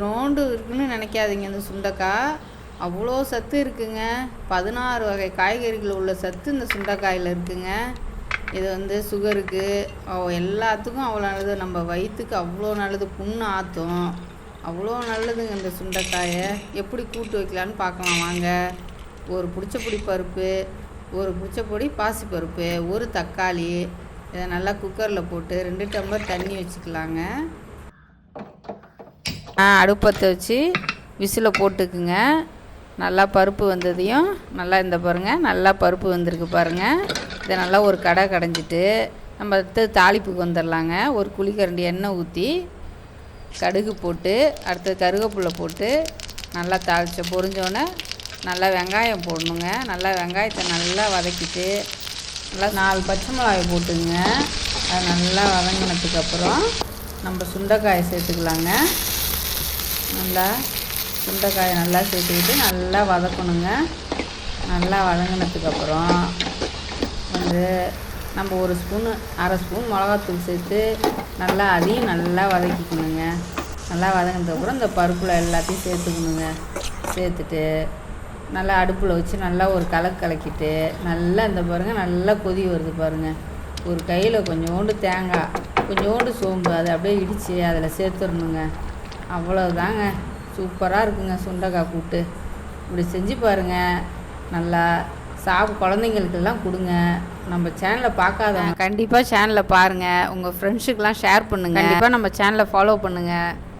ரோண்டு இருக்குன்னு நினைக்காதீங்க. இந்த சுண்டைக்காய் அவ்வளோ சத்து இருக்குங்க. 16 வகை காய்கறிகள் உள்ள சத்து இந்த சுண்டைக்காயில் இருக்குங்க. இது சுகருக்கு எல்லாத்துக்கும் அவ்வளோ நல்லது. நம்ம வயிற்றுக்கு அவ்வளோ நல்லது. புண்ணு ஆற்றும், அவ்வளோ நல்லதுங்க இந்த சுண்டைக்காயை. எப்படி கூட்டு வைக்கலான்னு பார்க்கலாம் வாங்க. ஒரு புடிச்சப்பொடி பருப்பு, ஒரு புடிச்சப்பொடி பாசிப்பருப்பு, ஒரு தக்காளி, இதை நல்லா குக்கரில் போட்டு 2 டம்ளர் தண்ணி வச்சுக்கலாங்க. அடுப்பத்தை வச்சு விசிலை போட்டுக்குங்க. நல்லா பருப்பு வந்ததையும் நல்லா இந்த பாருங்கள், நல்லா பருப்பு வந்திருக்கு பாருங்கள். இதை நல்லா ஒரு கடைஞ்சிட்டு நம்ம அடுத்து தாளிப்புக்கு வந்துடலாங்க. ஒரு குழிக்கரண்டி எண்ணெய் ஊற்றி கடுகு போட்டு அடுத்தது கருவேப்பிலை போட்டு நல்லா பொரிஞ்சோன்னே நல்லா வெங்காயம் போடணுங்க. நல்லா வெங்காயத்தை நல்லா வதக்கிட்டு நல்லா 4 பச்சை மிளகாய் போட்டுங்க. அது நல்லா வதங்கினதுக்கப்புறம் நம்ம சுண்டைக்காயை சேர்த்துக்கலாங்க. நல்லா சுண்டைக்காயை நல்லா சேர்த்துக்கிட்டு நல்லா வதக்கணுங்க. நல்லா வதங்கினதுக்கப்புறம் நம்ம 1 ஸ்பூனு 1/2 ஸ்பூன் மிளகாத்தூள் சேர்த்து நல்லா அதையும் நல்லா வதக்கிக்கணுங்க. நல்லா வதங்கினதுக்கப்புறம் இந்த பருப்பில் எல்லாத்தையும் சேர்த்துக்கணுங்க. சேர்த்துட்டு நல்லா அடுப்பில் வச்சு நல்லா ஒரு கலக்கிட்டு நல்லா இந்த பாருங்கள், நல்லா கொதி வருது பாருங்கள். ஒரு கையில் கொஞ்சோண்டு தேங்காய், கொஞ்சோண்டு சோம்பு அதை அப்படியே இடித்து அதில் சேர்த்துடணுங்க. அவ்வளோதாங்க. சூப்பராக இருக்குங்க சுண்டைக்காய் கூட்டு. இப்படி செஞ்சு பாருங்கள். நல்லா குழந்தைங்களுக்கெல்லாம் கொடுங்க. நம்ம சேனலை பார்க்காதவங்க கண்டிப்பாக சேனலை பாருங்கள். உங்கள் ஃப்ரெண்ட்ஸுக்கெலாம் ஷேர் பண்ணுங்கள். கண்டிப்பாக நம்ம சேனலை ஃபாலோ பண்ணுங்கள்.